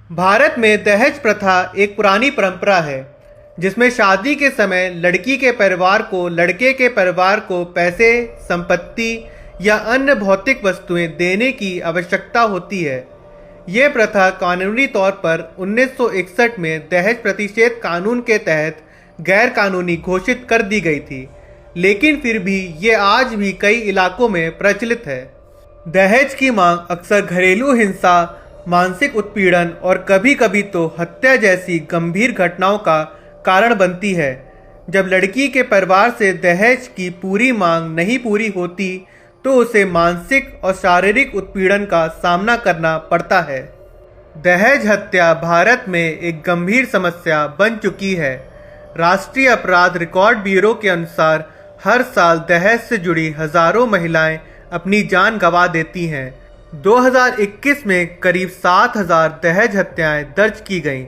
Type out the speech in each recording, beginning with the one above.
भारत में दहेज प्रथा एक पुरानी परंपरा है जिसमें शादी के समय लड़की के परिवार को लड़के के परिवार को पैसे, संपत्ति या अन्य भौतिक वस्तुएं देने की आवश्यकता होती है। ये प्रथा कानूनी तौर पर 1961 में दहेज प्रतिषेध कानून के तहत गैर कानूनी घोषित कर दी गई थी, लेकिन फिर भी ये आज भी कई इलाकों में प्रचलित है। दहेज की मांग अक्सर घरेलू हिंसा, मानसिक उत्पीड़न और कभी कभी तो हत्या जैसी गंभीर घटनाओं का कारण बनती है। जब लड़की के परिवार से दहेज की पूरी मांग नहीं पूरी होती तो उसे मानसिक और शारीरिक उत्पीड़न का सामना करना पड़ता है। दहेज हत्या भारत में एक गंभीर समस्या बन चुकी है। राष्ट्रीय अपराध रिकॉर्ड ब्यूरो के अनुसार हर साल दहेज से जुड़ी हजारों महिलाएं अपनी जान गंवा देती हैं। 2021 में करीब 7,000 दहेज हत्याएं दर्ज की गईं,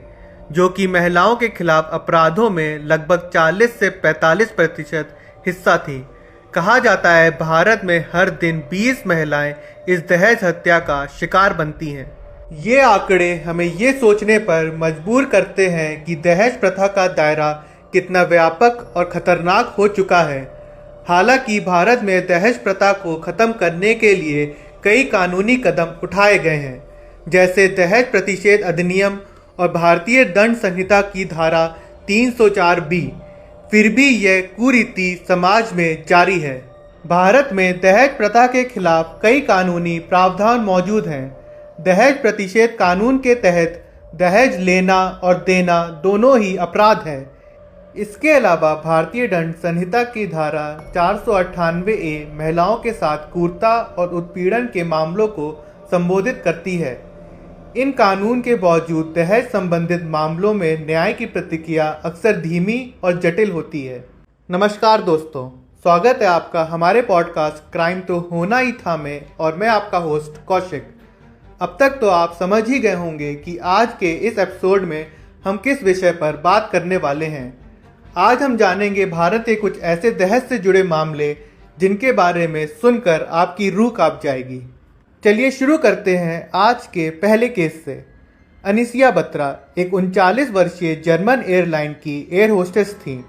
जो कि महिलाओं के खिलाफ अपराधों में लगभग 40 से 45% हिस्सा थी। कहा जाता है भारत में हर दिन 20 महिलाएं इस दहेज हत्या का शिकार बनती हैं। ये आंकड़े हमें ये सोचने पर मजबूर करते हैं कि दहेज प्रथा का दायरा कितना व्यापक और खतरनाक हो चुका है। हालांकि भारत में दहेज प्रथा को खत्म करने के लिए कई कानूनी कदम उठाए गए हैं, जैसे दहेज प्रतिषेध अधिनियम और भारतीय दंड संहिता की धारा 304B। फिर भी यह कुरीति समाज में जारी है। भारत में दहेज प्रथा के खिलाफ कई कानूनी प्रावधान मौजूद हैं। दहेज प्रतिषेध कानून के तहत दहेज लेना और देना दोनों ही अपराध है। इसके अलावा भारतीय दंड संहिता की धारा 498A महिलाओं के साथ क्रूरता और उत्पीड़न के मामलों को संबोधित करती है। इन कानून के बावजूद दहेज संबंधित मामलों में न्याय की प्रक्रिया अक्सर धीमी और जटिल होती है। नमस्कार दोस्तों, स्वागत है आपका हमारे पॉडकास्ट क्राइम तो होना ही था में, और मैं आपका होस्ट कौशिक। अब तक तो आप समझ ही गए होंगे कि आज के इस एपिसोड में हम किस विषय पर बात करने वाले हैं। आज हम जानेंगे भारत के कुछ ऐसे दहेज से जुड़े मामले जिनके बारे में सुनकर आपकी रूह कांप जाएगी। चलिए शुरू करते हैं आज के पहले केस से। अनीसिया बत्रा एक 39 वर्षीय जर्मन एयरलाइन की एयर होस्टेस थी,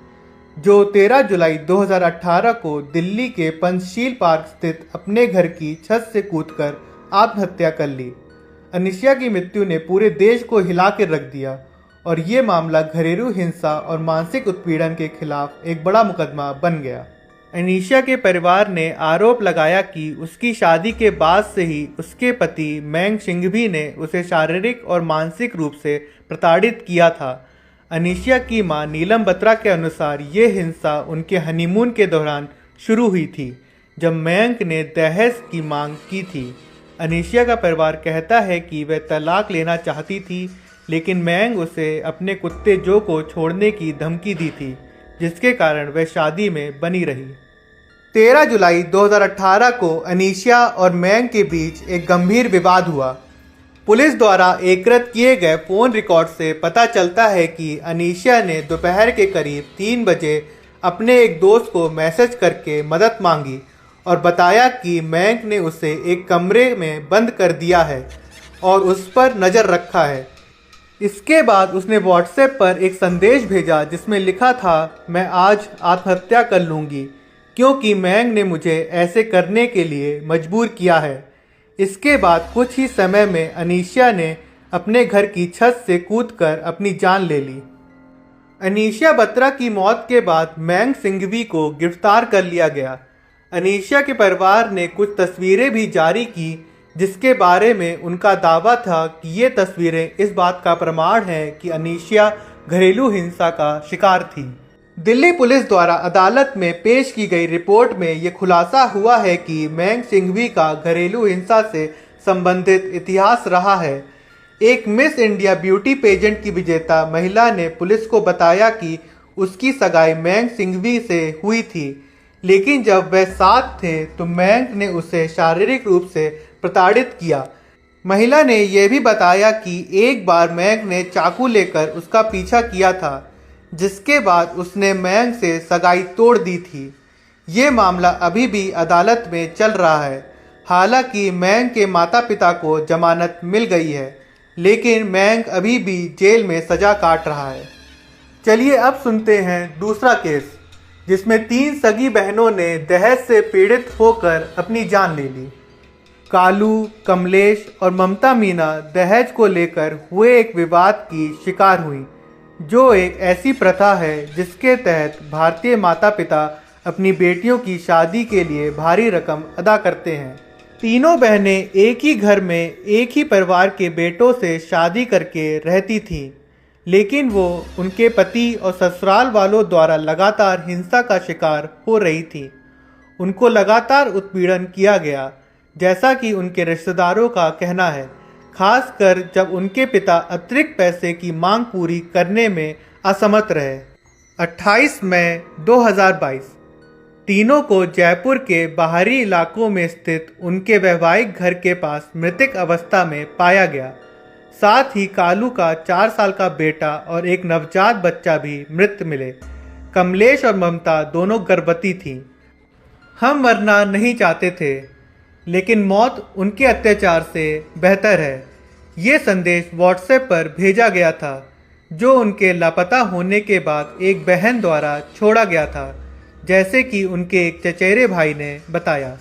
जो 13 जुलाई 2018 को दिल्ली के पंचशील पार्क स्थित अपने घर की छत से कूदकर आत्महत्या कर ली। अनीसिया की मृत्यु ने पूरे देश को हिला कर रख दिया और ये मामला घरेलू हिंसा और मानसिक उत्पीड़न के खिलाफ एक बड़ा मुकदमा बन गया। अनीसिया के परिवार ने आरोप लगाया कि उसकी शादी के बाद से ही उसके पति मैंग सिंघवी ने उसे शारीरिक और मानसिक रूप से प्रताड़ित किया था। अनीसिया की मां नीलम बत्रा के अनुसार ये हिंसा उनके हनीमून के दौरान शुरू हुई थी, जब मैंग ने दहेज की मांग की थी। अनीसिया का परिवार कहता है कि वह तलाक लेना चाहती थी, लेकिन मैंग उसे अपने कुत्ते जो को छोड़ने की धमकी दी थी, जिसके कारण वह शादी में बनी रही। 13 जुलाई 2018 को अनीसिया और मैंग के बीच एक गंभीर विवाद हुआ। पुलिस द्वारा एकत्र किए गए फ़ोन रिकॉर्ड से पता चलता है कि अनीसिया ने दोपहर के करीब 3 बजे अपने एक दोस्त को मैसेज करके मदद मांगी और बताया कि मैंग ने उसे एक कमरे में बंद कर दिया है और उस पर नज़र रखा है। इसके बाद उसने व्हाट्सएप पर एक संदेश भेजा जिसमें लिखा था, मैं आज आत्महत्या कर लूँगी क्योंकि मैंग ने मुझे ऐसे करने के लिए मजबूर किया है। इसके बाद कुछ ही समय में अनीसिया ने अपने घर की छत से कूदकर अपनी जान ले ली। अनीसिया बत्रा की मौत के बाद मैंग सिंघवी को गिरफ्तार कर लिया गया। अनीसिया के परिवार ने कुछ तस्वीरें भी जारी की, जिसके बारे में उनका दावा था कि ये तस्वीरें इस बात का प्रमाण है कि अनीसिया घरेलू हिंसा का शिकार थी। दिल्ली पुलिस द्वारा अदालत में पेश की गई रिपोर्ट में ये खुलासा हुआ है कि मैंग सिंघवी का घरेलू हिंसा से संबंधित इतिहास रहा है। एक मिस इंडिया ब्यूटी पेजेंट की विजेता महिला ने पुलिस को बताया कि उसकी सगाई मैंग सिंघवी से हुई थी, लेकिन जब वह साथ थे तो मैंग ने उसे शारीरिक रूप से प्रताड़ित किया। महिला ने यह भी बताया कि एक बार मैंग ने चाकू लेकर उसका पीछा किया था, जिसके बाद उसने मैंग से सगाई तोड़ दी थी। ये मामला अभी भी अदालत में चल रहा है। हालांकि मैंग के माता पिता को जमानत मिल गई है। लेकिन मयंक अभी भी जेल में सजा काट रहा है। चलिए अब सुनते हैं दूसरा केस, जिसमें 3 सगी बहनों ने दहेज से पीड़ित होकर अपनी जान ले ली। कालू, कमलेश और ममता मीना दहेज को लेकर हुए एक विवाद की शिकार हुई, जो एक ऐसी प्रथा है जिसके तहत भारतीय माता पिता अपनी बेटियों की शादी के लिए भारी रकम अदा करते हैं। तीनों बहनें एक ही घर में एक ही परिवार के बेटों से शादी करके रहती थीं, लेकिन वो उनके पति और ससुराल वालों द्वारा लगातार हिंसा का शिकार हो रही थीं। उनको लगातार उत्पीड़न किया गया, जैसा कि उनके रिश्तेदारों का कहना है, खासकर जब उनके पिता अतिरिक्त पैसे की मांग पूरी करने में असमर्थ रहे। 28 मई 2022 तीनों को जयपुर के बाहरी इलाकों में स्थित उनके वैवाहिक घर के पास मृतक अवस्था में पाया गया। साथ ही कालू का 4 साल का बेटा और एक नवजात बच्चा भी मृत मिले। कमलेश और ममता दोनों गर्भवती थीं। हम मरना नहीं चाहते थे, लेकिन मौत उनके अत्याचार से बेहतर है। ये संदेश व्हाट्सएप पर भेजा गया था, जो उनके लापता होने के बाद एक बहन द्वारा छोड़ा गया था, जैसे कि उनके एक चचेरे भाई ने बताया।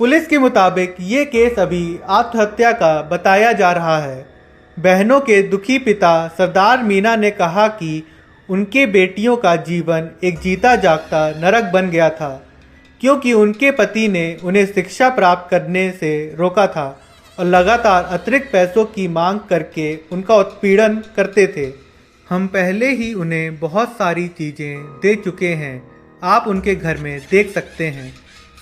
पुलिस के मुताबिक ये केस अभी आत्महत्या का बताया जा रहा है। बहनों के दुखी पिता सरदार मीना ने कहा कि उनके बेटियों का जीवन एक जीता जागता नरक बन गया था, क्योंकि उनके पति ने उन्हें शिक्षा प्राप्त करने से रोका था और लगातार अतिरिक्त पैसों की मांग करके उनका उत्पीड़न करते थे। हम पहले ही उन्हें बहुत सारी चीज़ें दे चुके हैं, आप उनके घर में देख सकते हैं,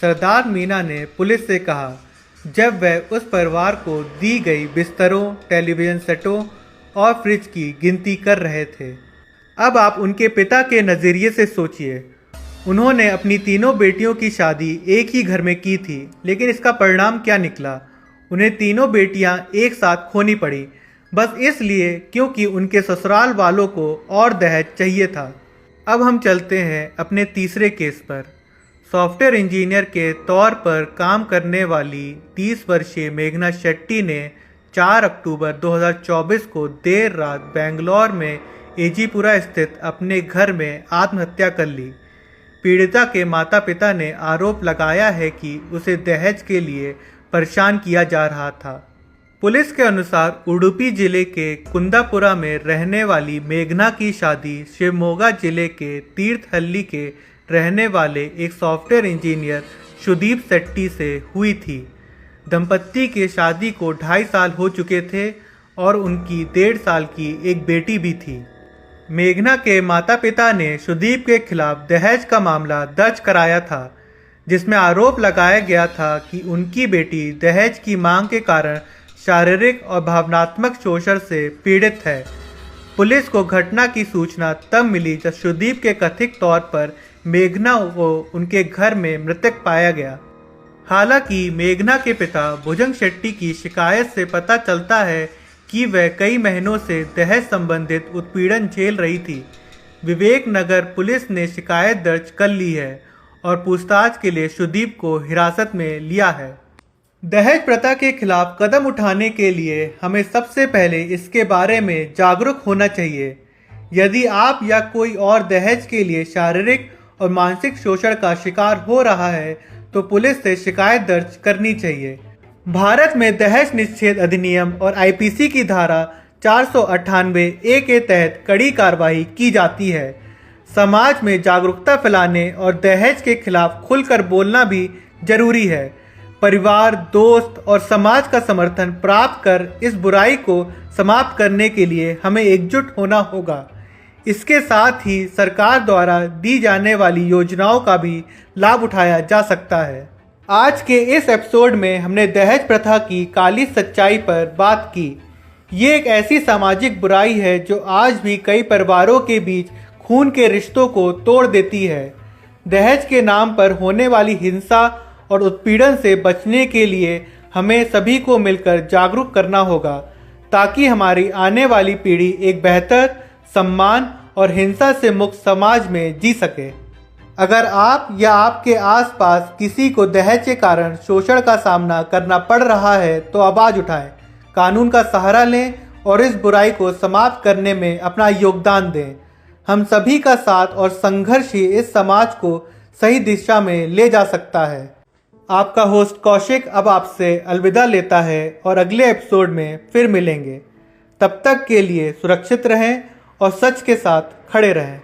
सरदार मीना ने पुलिस से कहा, जब वह उस परिवार को दी गई बिस्तरों, टेलीविज़न सेटों और फ्रिज की गिनती कर रहे थे। अब आप उनके पिता के नज़रिए से सोचिए। उन्होंने अपनी तीनों बेटियों की शादी एक ही घर में की थी, लेकिन इसका परिणाम क्या निकला? उन्हें तीनों बेटियां एक साथ खोनी पड़ी, बस इसलिए क्योंकि उनके ससुराल वालों को और दहेज चाहिए था। अब हम चलते हैं अपने तीसरे केस पर। सॉफ्टवेयर इंजीनियर के तौर पर काम करने वाली 30 वर्षीय मेघना शेट्टी ने 4 अक्टूबर 2024 को देर रात बेंगलोर में एजीपुरा स्थित अपने घर में आत्महत्या कर ली। पीड़िता के माता पिता ने आरोप लगाया है कि उसे दहेज के लिए परेशान किया जा रहा था। पुलिस के अनुसार उडुपी जिले के कुंदापुरा में रहने वाली मेघना की शादी शिवमोगा जिले के तीर्थहल्ली के रहने वाले एक सॉफ्टवेयर इंजीनियर सुदीप शेट्टी से हुई थी। दंपत्ति की शादी को 2.5 साल हो चुके थे और उनकी 1.5 साल की एक बेटी भी थी। मेघना के माता पिता ने सुदीप के खिलाफ दहेज का मामला दर्ज कराया था, जिसमें आरोप लगाया गया था कि उनकी बेटी दहेज की मांग के कारण शारीरिक और भावनात्मक शोषण से पीड़ित है। पुलिस को घटना की सूचना तब मिली जब सुदीप के कथित तौर पर मेघना को उनके घर में मृतक पाया गया। हालांकि मेघना के पिता भुजंग शेट्टी की शिकायत से पता चलता है कि वह कई महीनों से दहेज संबंधित उत्पीड़न झेल रही थी। विवेक नगर पुलिस ने शिकायत दर्ज कर ली है और पूछताछ के लिए सुदीप को हिरासत में लिया है। दहेज प्रथा के खिलाफ कदम उठाने के लिए हमें सबसे पहले इसके बारे में जागरूक होना चाहिए। यदि आप या कोई और दहेज के लिए शारीरिक और मानसिक शोषण का शिकार हो रहा है तो पुलिस से शिकायत दर्ज करनी चाहिए। भारत में दहेज निषेध अधिनियम और आईपीसी की धारा 498A के तहत कड़ी कार्रवाई की जाती है। समाज में जागरूकता फैलाने और दहेज के खिलाफ खुलकर बोलना भी जरूरी है। परिवार, दोस्त और समाज का समर्थन प्राप्त कर इस बुराई को समाप्त करने के लिए हमें एकजुट होना होगा। इसके साथ ही सरकार द्वारा दी जाने वाली योजनाओं का भी लाभ उठाया जा सकता है। आज के इस एपिसोड में हमने दहेज प्रथा की काली सच्चाई पर बात की। ये एक ऐसी सामाजिक बुराई है जो आज भी कई परिवारों के बीच खून के रिश्तों को तोड़ देती है। दहेज के नाम पर होने वाली हिंसा और उत्पीड़न से बचने के लिए हमें सभी को मिलकर जागरूक करना होगा, ताकि हमारी आने वाली पीढ़ी एक बेहतर, सम्मान और हिंसा से मुक्त समाज में जी सके। अगर आप या आपके आसपास किसी को दहेज के कारण शोषण का सामना करना पड़ रहा है तो आवाज़ उठाएं, कानून का सहारा लें और इस बुराई को समाप्त करने में अपना योगदान दें। हम सभी का साथ और संघर्ष ही इस समाज को सही दिशा में ले जा सकता है। आपका होस्ट कौशिक अब आपसे अलविदा लेता है और अगले एपिसोड में फिर मिलेंगे। तब तक के लिए सुरक्षित रहें और सच के साथ खड़े रहें।